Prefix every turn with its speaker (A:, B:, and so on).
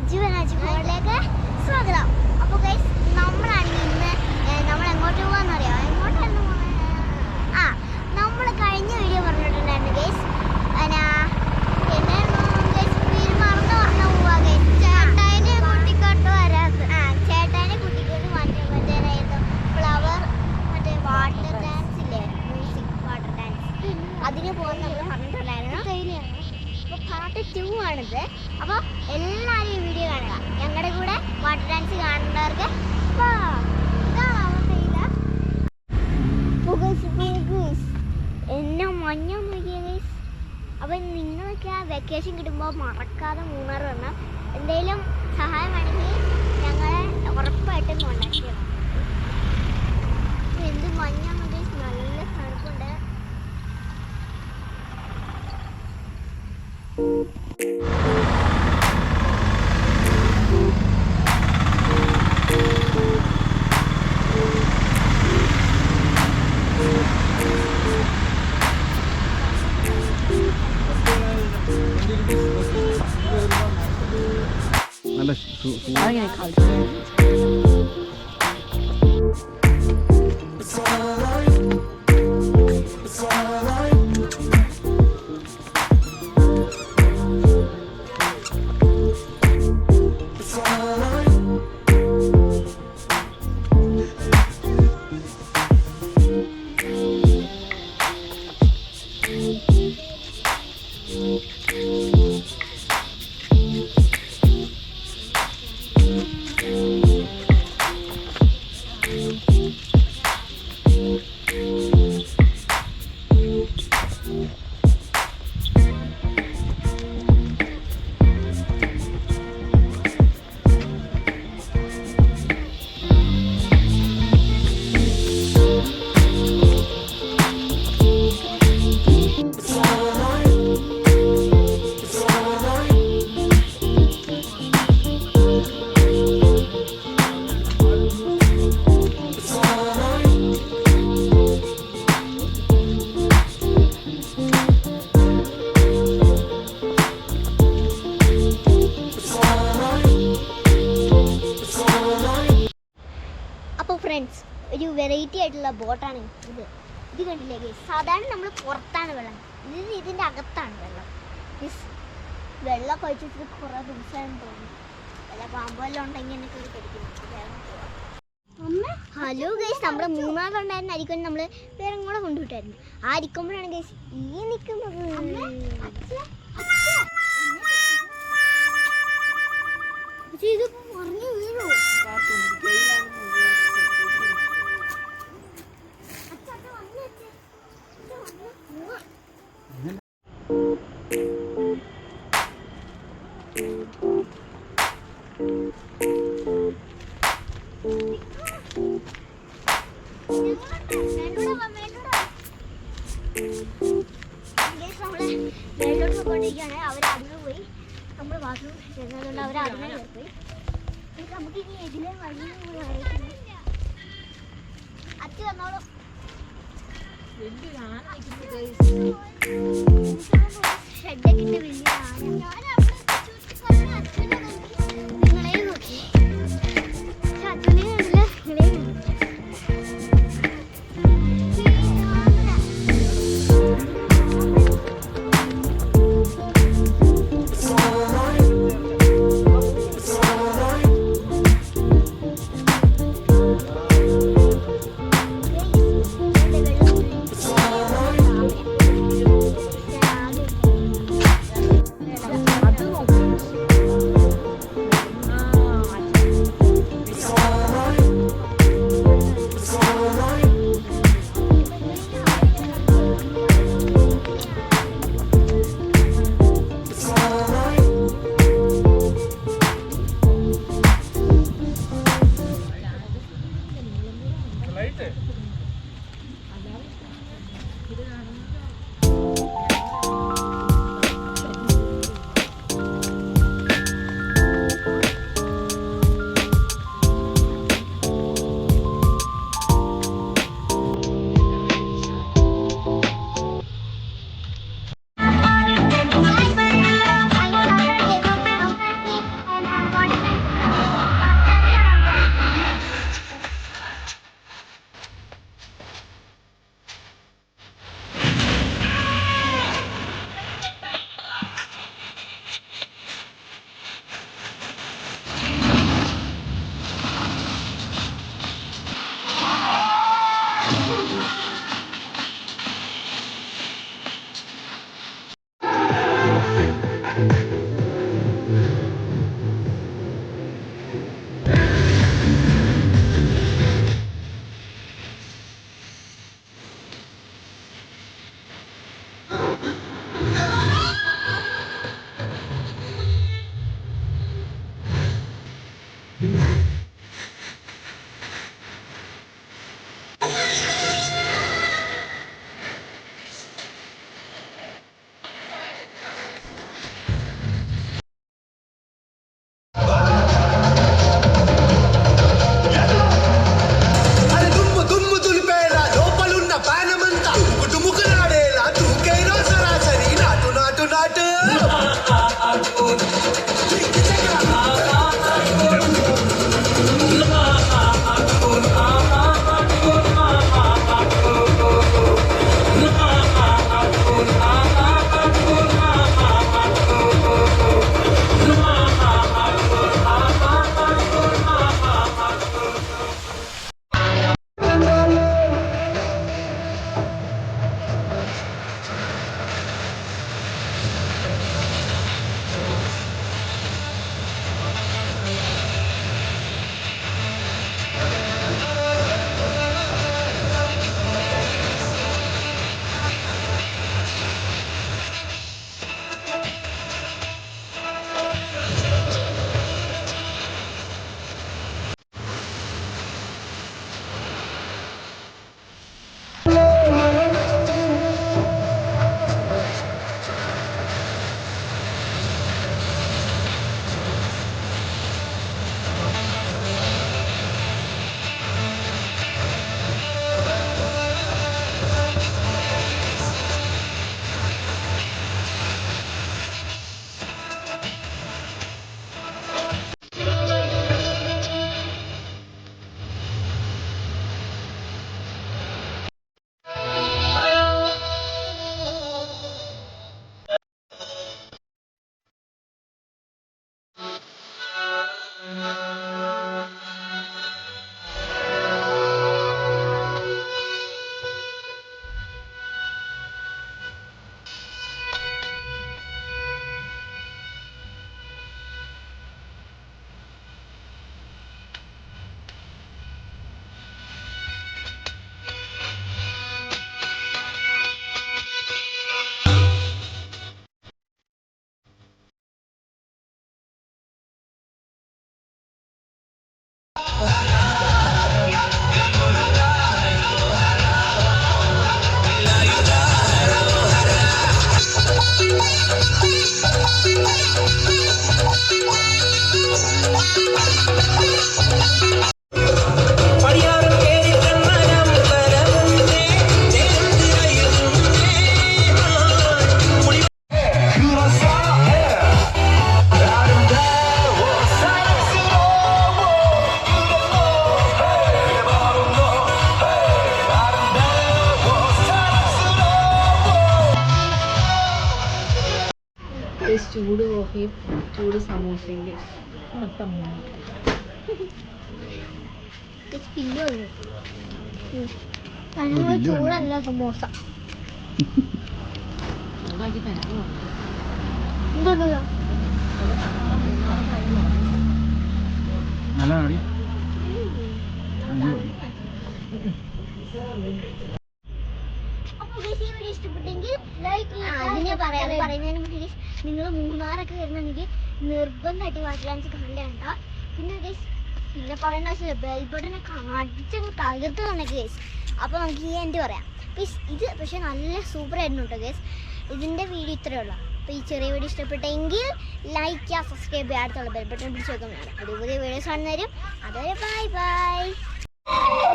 A: അജു ഫോണിലേക്ക് സ്വാഗതം. അപ്പോൾ ഗൈസ് നമ്മളാണെങ്കിൽ ഇന്ന് നമ്മൾ എങ്ങോട്ട് പോകാമെന്നറിയാം. എങ്ങോട്ടായിരുന്നു പോകുന്നത്? നമ്മൾ കഴിഞ്ഞ വീഡിയോ പറഞ്ഞിട്ടുണ്ടായിരുന്നു ഗൈസ്. ചേട്ടാനെ കുട്ടിക്കൊണ്ട് മാറ്റാൻ പറ്റാനായിരുന്നു ഫ്ലവർ മറ്റേ വാട്ടർ ഡാൻസ് ഇല്ലേ, മ്യൂസിക് വാട്ടർ ഡാൻസ്, അതിന് പോകാൻ നമ്മൾ പറഞ്ഞിട്ടുണ്ടായിരുന്നു. അപ്പോൾ പാർട്ട് 2 ആണിത്. അപ്പോൾ എല്ലാവരും ഈ വീഡിയോ കാണുക. ഞങ്ങളുടെ കൂടെ വാട്ടർ ഡാൻസ് കാണുന്നവർക്ക് എന്നെ മഞ്ഞ നോക്കിയ ഗൈസ്. അപ്പം നിങ്ങളൊക്കെ ആ വെക്കേഷൻ കിട്ടുമ്പോൾ മറക്കാതെ മൂന്നാർ വന്നാൽ എന്തെങ്കിലും സഹായം വേണമെങ്കിൽ ഞങ്ങളെ ഉറപ്പായിട്ടും കോണ്ടാക്ട് ചെയ്യണം. എന്ത് മഞ്ഞാണ് ഗൈസ്, നല്ല തണുപ്പുണ്ട്. അപ്പോൾ ഫ്രണ്ട്സ്, ഒരു വെറൈറ്റി ആയിട്ടുള്ള ബോട്ടാണ് ഇത്. ഇത് കണ്ടില്ലേ ഗൈസ്? സാധാരണ നമ്മൾ പുറത്താണ് വെള്ളം, ഇതിൻ്റെ അകത്താണ് വെള്ളം. വെള്ളം കഴിച്ചിട്ട് കുറേ ദിവസമാണെന്ന് തോന്നുന്നു. വല്ല പാമ്പെല്ലാം ഉണ്ടെങ്കിൽ എനിക്ക് കടിക്കുന്നു. ഹലോ ഗൈസ്, നമ്മുടെ മൂന്നാറുണ്ടായിരുന്ന അരിക്കൊന്ന് നമ്മൾ വേറെ കൂടെ കൊണ്ടുവിട്ടായിരുന്നു. ആ അരിക്കുമ്പോഴാണ് ഗൈസ് ഈ നിൽക്കുന്നത്. ഇത് പറഞ്ഞു വീഴോ? മേലോട്ട് പോയിക്കൊണ്ടിരിക്കുകയാണ്. അവരതിന് പോയി, നമ്മൾ ബാത്റൂം ചെന്നതുകൊണ്ട് അവർ അതിനെ പോയി. നമുക്ക് ഇനി ഇതിലെ വഴി അച്ഛ വന്നോളൂ. ഷെഡൊക്കെ ഇട്ട് വലിയ നിങ്ങളെ നോക്കി അച്ഛനെ കണ്ടില്ല, നിങ്ങളെ
B: ചൂട് കോഫിയും ചൂട് സമൂസയും മൊത്തം
A: ചൂടല്ല സമോസ ഇഷ്ടപ്പെട്ടെങ്കിൽ നിങ്ങൾ മൂന്നാറൊക്കെ വരുന്നുണ്ടെങ്കിൽ നിർബന്ധമായിട്ട് വാട്ടർ ഡാൻസ് കണ്ടേണ്ട. പിന്നെ പറയേണ്ട ആവശ്യമില്ല, ബെൽ ബട്ടനൊക്കെ അടിച്ചങ്ങ് തകർത്ത് തന്നെ ഗേസ്. അപ്പോൾ നമുക്ക് ഈ എൻഡ് പറയാം. ഇത് പക്ഷെ നല്ല സൂപ്പർ ആയിരുന്നു കേട്ടോ ഗേസ്. ഇതിൻ്റെ വീഡിയോ ഇത്രയേ ഉള്ളൂ. അപ്പോൾ ഈ ചെറിയ വീഡിയോ ഇഷ്ടപ്പെട്ടെങ്കിൽ ലൈക്ക് ചെയ്യുക, സബ്സ്ക്രൈബ് ചെയ്യുക, അടുത്തുള്ള ബെൽ ബട്ടൺ പിടിച്ച് വെക്കാൻ വേണം. പുതിയ പുതിയ വീഡിയോസ് കാണുന്നവരും അതുവരെ ബൈ ബൈ.